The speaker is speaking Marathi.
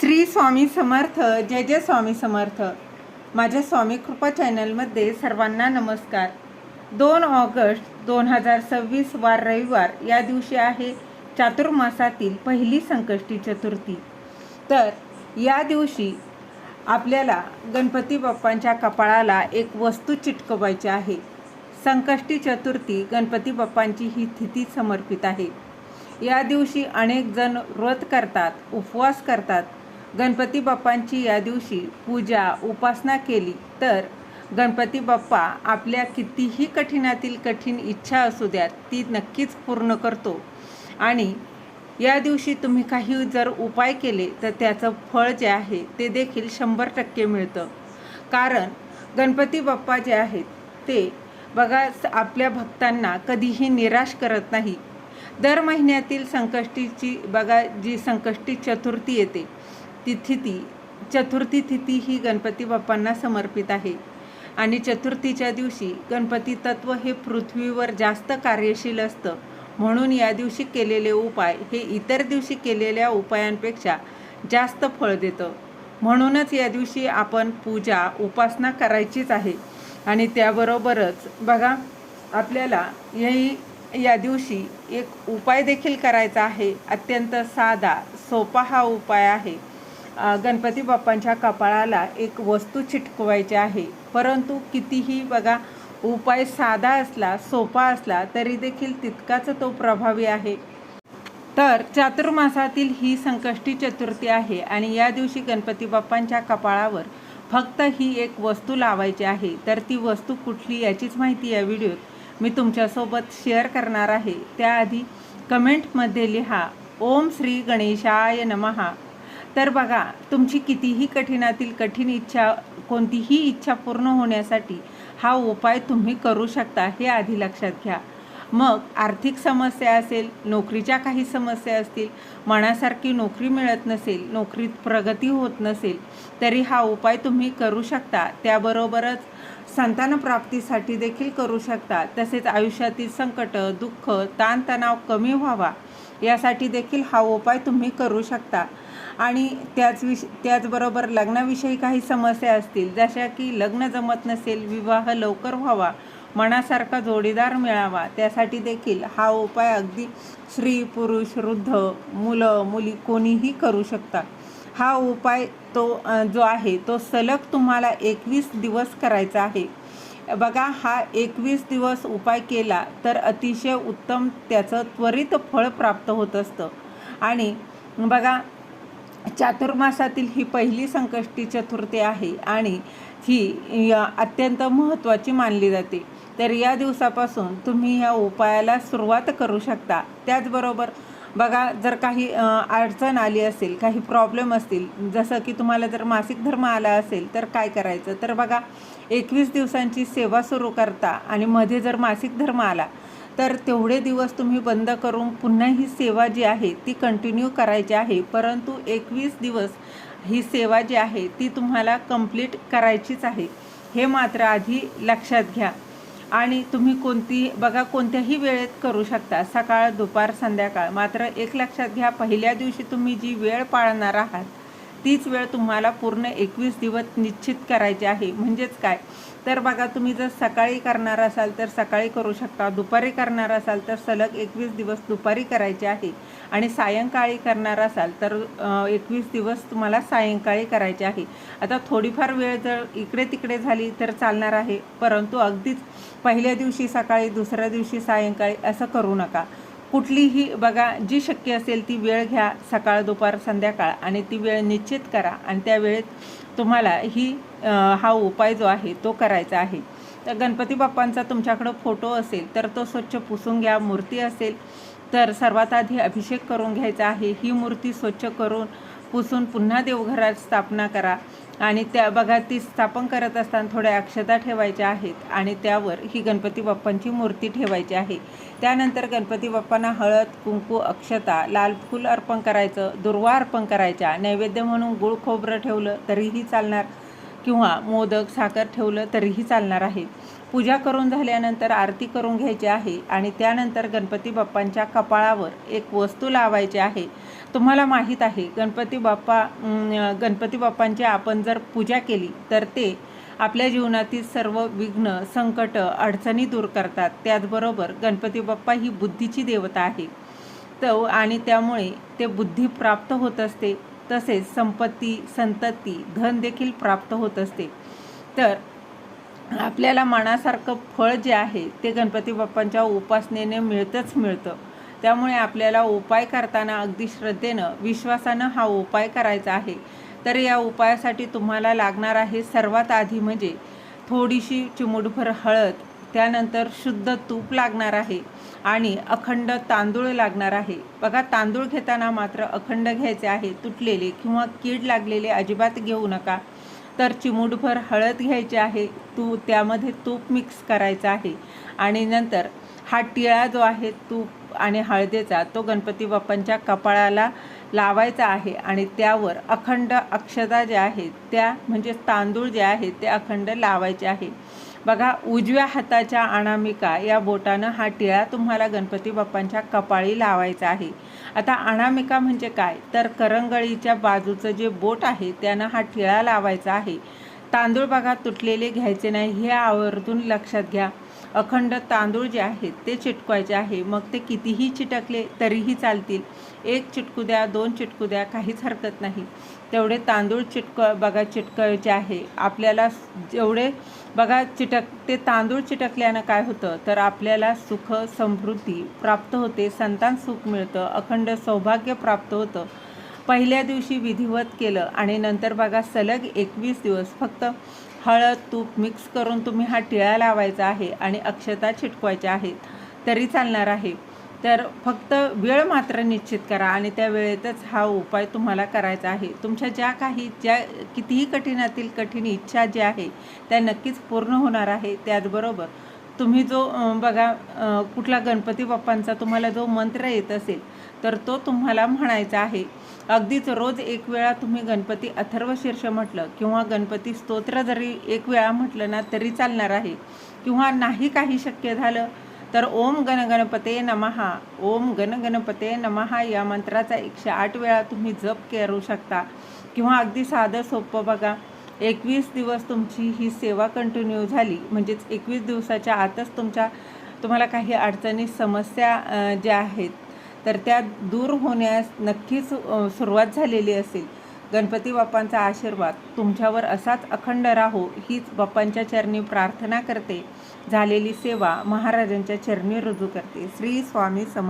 श्री स्वामी समर्थ. जय जय स्वामी समर्थ. माझ्या स्वामी कृपा चॅनलमध्ये सर्वांना नमस्कार. 2 ऑगस्ट 2026 वार रविवार या दिवशी आहे चातुर्मासातील पहिली संकष्टी चतुर्थी. तर या दिवशी आपल्याला गणपती बाप्पांच्या कपाळाला एक वस्तू चिटकवायची आहे. संकष्टी चतुर्थी गणपती बाप्पांची ही तिथी समर्पित आहे. या दिवशी अनेक जण व्रत करतात, उपवास करतात. गणपती बाप्पांची या दिवशी पूजा उपासना केली तर गणपती बाप्पा आपल्या कितीही कठीणातील कठीण इच्छा असू द्यात ती नक्कीच पूर्ण करतो. आणि या दिवशी तुम्ही काही जर उपाय केले तर त्याचं फळ जे आहे ते देखील 100% मिळतं. कारण गणपती बाप्पा जे आहेत ते बघा आपल्या भक्तांना कधीही निराश करत नाही. दर महिन्यातील संकष्टीची बघा जी संकष्टी चतुर्थी येते चतुर्थी तिथी ही गणपती बाप्पांना समर्पित आहे. आणि चतुर्थीच्या दिवशी गणपती तत्व हे पृथ्वीवर जास्त कार्यशील असतं. म्हणून या दिवशी केलेले उपाय हे इतर दिवशी केलेल्या उपायांपेक्षा जास्त फळ देतं. म्हणूनच या दिवशी आपण पूजा उपासना करायचीच आहे. आणि त्याबरोबरच बघा आपल्याला या दिवशी एक उपाय देखील करायचा आहे. अत्यंत साधा सोपा हा उपाय आहे. गणपती बाप्पांच्या कपाळाला एक वस्तू चिटकवायची आहे. परंतु कितीही बघा उपाय साधा असला सोपा असला तरी देखील तितकाच तो प्रभावी आहे. तर चातुर्मासातील ही संकष्टी चतुर्थी आहे आणि या दिवशी गणपती बाप्पांच्या कपाळावर फक्त ही एक वस्तू लावायची आहे. तर ती वस्तू कुठली याचीच माहिती या व्हिडिओत मी तुमच्यासोबत शेअर करणार आहे. त्याआधी कमेंटमध्ये लिहा ओम श्री गणेशाय नमः. तर बघा तुमची कितीही कठीणातील कठीण इच्छा कोणतीही इच्छा पूर्ण होण्यासाठी हा उपाय तुम्ही करू शकता हे आधी लक्षात घ्या. मग आर्थिक समस्या असेल, नोकरीच्या काही समस्या असतील, मनासारखी नोकरी मिळत नसेल, नोकरीत प्रगती होत नसेल तरी हा उपाय तुम्ही करू शकता. त्याबरोबरच संतानप्राप्तीसाठी देखील करू शकता. तसेच आयुष्यातील संकट, दुःख, ताणतणाव कमी व्हावा यासाठी देखील हा उपाय तुम्ही करू शकता. आणि त्याचबरोबर लग्नाविषयी काही समस्या असतील, जशा की लग्न जमत नसेल, विवाह लवकर व्हावा, मनासारखा जोडीदार मिळावा, त्यासाठी देखील हा उपाय अगदी स्त्री, पुरुष, वृद्ध, मुलं, मुली कोणीही करू शकता. हा उपाय जो आहे तो सलग तुम्हाला 21 दिवस करायचा आहे. बघा हा 21 दिवस उपाय केला तर अतिशय उत्तम त्याचं त्वरित फळ प्राप्त होत असतं. आणि बघा चातुर्मासातील ही पहिली संकष्टी चतुर्थी आहे आणि ही अत्यंत महत्त्वाची मानली जाते. तर या दिवसापासून तुम्ही या उपायाला सुरुवात करू शकता. त्याचबरोबर बघा जर काही अडचण आली असेल, काही प्रॉब्लेम असतील, जसं की तुम्हाला जर मासिक धर्म आला असेल तर काय करायचं, तर बघा 21 दिवसांची सेवा सुरू करता आणि मध्ये जर मासिक धर्म आला तर तेवढे दिवस तुम्ही बंद करून पुन्हा ही सेवा जी आहे ती कंटिन्यू करायची आहे. परंतु 21 दिवस ही सेवा जी आहे ती तुम्हाला कंप्लीट करायचीच आहे, हे मात्र आधी लक्षात घ्या. आणि तुम्ही कोणत्याही वेळेत करू शकता, सकाळ, दुपार, संध्याकाळ. मात्र एक लक्षात घ्या, पहिल्या दिवशी तुम्ही जी वेळ पाळणार आहात तीच वेळ तुम्हाला पूर्ण 21 दिवस निश्चित करायची आहे. म्हणजेच काय, तर बघा तुम्ही जर सकाळी करणार असाल तर सकाळी करू शकता, दुपारी करणार असाल तर सलग 21 दिवस दुपारी करायचे आहे, आणि सायंकाळी करणार असाल तर 21 दिवस तुम्हाला सायंकाळी करायचे आहे. आता थोडीफार वेळ जर इकडे तिकडे झाली तर चालणार आहे, परंतु अगदीच पहिल्या दिवशी सकाळी, दुसऱ्या दिवशी सायंकाळी असं करू नका. कुठलीही बघा जी शक्य असेल ती वेळ घ्या, सकाळ, दुपार, संध्याकाळ, आणि ती वेळ निश्चित करा आणि त्या वेळेत तुम्हाला हा उपाय जो आहे तो करायचा आहे. तर गणपती बाप्पांचा तुमच्याकडं फोटो असेल तर तो स्वच्छ पुसून घ्या. मूर्ती असेल तर सर्वात आधी अभिषेक करून घ्यायचा आहे. ही मूर्ती स्वच्छ करून पुसून पुन्हा देवघरात स्थापना करा. आणि बघा ती स्थापन करत असताना थोड्या अक्षता ठेवायच्या आहेत आणि त्यावर ही गणपती बाप्पांची मूर्ती ठेवायची आहे. त्यानंतर गणपती बाप्पांना हळद, कुंकू, अक्षता, लाल फूल अर्पण करायचं, दुर्वा अर्पण करायच्या. नैवेद्य म्हणून गुळ खोबरं ठेवलं तरीही चालणार किंवा मोदक, साखर ठेवलं तरीही चालणार आहे. पूजा करून झाल्यानंतर आरती करून घ्यायची आहे आणि त्यानंतर गणपती बाप्पांच्या कपाळावर एक वस्तू लावायची आहे. तुम्हाला माहीत आहे गणपती बाप्पांची आपण जर पूजा केली तर ते आपल्या जीवनातील सर्व विघ्न, संकट, अडचणी दूर करतात. त्याचबरोबर गणपती बाप्पा ही बुद्धीची देवता आहे आणि त्यामुळे ते बुद्धी प्राप्त होत असते, तसेच संपत्ती, संतती, धन देखील प्राप्त होत असते. तर आपल्याला मनासारखं फळ जे आहे ते गणपती बाप्पांच्या उपासनेने मिळतं. त्यामुळे आपल्याला उपाय करताना अगदी श्रद्धेनं, विश्वासानं हा उपाय करायचा आहे. तर या उपायासाठी तुम्हाला लागणार आहे सर्वात आधी म्हणजे थोडीशी चिमूटभर हळद, त्यानंतर शुद्ध तूप लागणार आहे आणि अखंड तांदूळ लागणार आहे. बघा, तांदूळ घेताना मात्र अखंड घ्यायचे आहे, तुटलेले किंवा कीड लागलेले अजिबात घेऊ नका. तर चिमूटभर हळद घ्यायची आहे, त्यामध्ये तूप मिक्स करायचं आहे आणि नंतर हा टिळा जो आहे तूप आणि हळदीचा तो गणपती बाप्पांच्या कपाळाला लावायचा आहे आणि त्यावर अखंड अक्षता ज्या आहेत त्या म्हणजे तांदूळ जे आहेत ते अखंड लावायचे आहे. बघा, उजव्या हाताच्या अनामिका या बोटानं हा टिळा तुम्हाला गणपती बाप्पांच्या कपाळी लावायचा आहे. आता अनामिका म्हणजे काय, तर करंगळीच्या बाजूचं जे बोट आहे त्यानं हा टिळा लावायचा आहे. तांदूळ बघा तुटलेले घ्यायचे नाही, हे आवर्जून लक्षात घ्या. अखंड तांदूळ जे आहेत ते चिटकवायचे आहे. मग ते कितीही चिटकले तरीही चालतील, 1 चिटकू द्या, 2 चिटकू द्या, काहीच हरकत नाही. तेवढे तांदूळ चिटकवायचे आहे आपल्याला. जेवढे बघा ते तांदूळ चिटकल्यानं काय होतं, तर आपल्याला सुख समृद्धी प्राप्त होते, संतान सुख मिळतं, अखंड सौभाग्य प्राप्त होतं. पहिल्या दिवशी विधिवत केलं आणि नंतर बघा सलग 21 दिवस फक्त हळद तूप मिक्स करून तुम्ही हा टिळा लावायचा आहे आणि अक्षता चिटकवायच्या आहेत तरी चालणार आहे. तर फक्त वेळ मात्र निश्चित करा आणि त्या वेळेतच हा उपाय तुम्हाला करायचा आहे. तुमच्या ज्या कितीही कठीणातील कठीण इच्छा ज्या आहे त्या नक्कीच पूर्ण होणार आहे. त्याचबरोबर तुम्ही जो कुठला गणपती बाप्पांचा तुम्हाला जो मंत्र येत असेल तर तो तुम्हाला म्हणायचा आहे. अगदीच रोज 1 वेळा तुम्ही गणपती अथर्वशीर्ष म्हटलं किंवा गणपती स्तोत्र जरी 1 वेळा म्हटलं ना तरी चालणार आहे. किंवा नाही काही शक्य झालं तर ओम गणगणपते नमः, ओम गणगणपते नमः या मंत्राचा 108 वेळा तुम्ही जप करू शकता. किंवा अगदी साधं सोपं बघा, 21 दिवस तुमची ही सेवा कंटिन्यू झाली म्हणजेच 21 दिवसाच्या आतच तुम्हाला काही अडचणी समस्या ज्या आहेत तर त्या दूर होण्यास नक्कीच सुरुवात झालेली असेल. गणपती बाप्पांचा आशीर्वाद तुमच्यावर असाच अखंड राहो हीच बाप्पांच्या चरणी प्रार्थना करते. झालेली सेवा महाराजांच्या चरणी रुजू करते. श्री स्वामी समर्थ.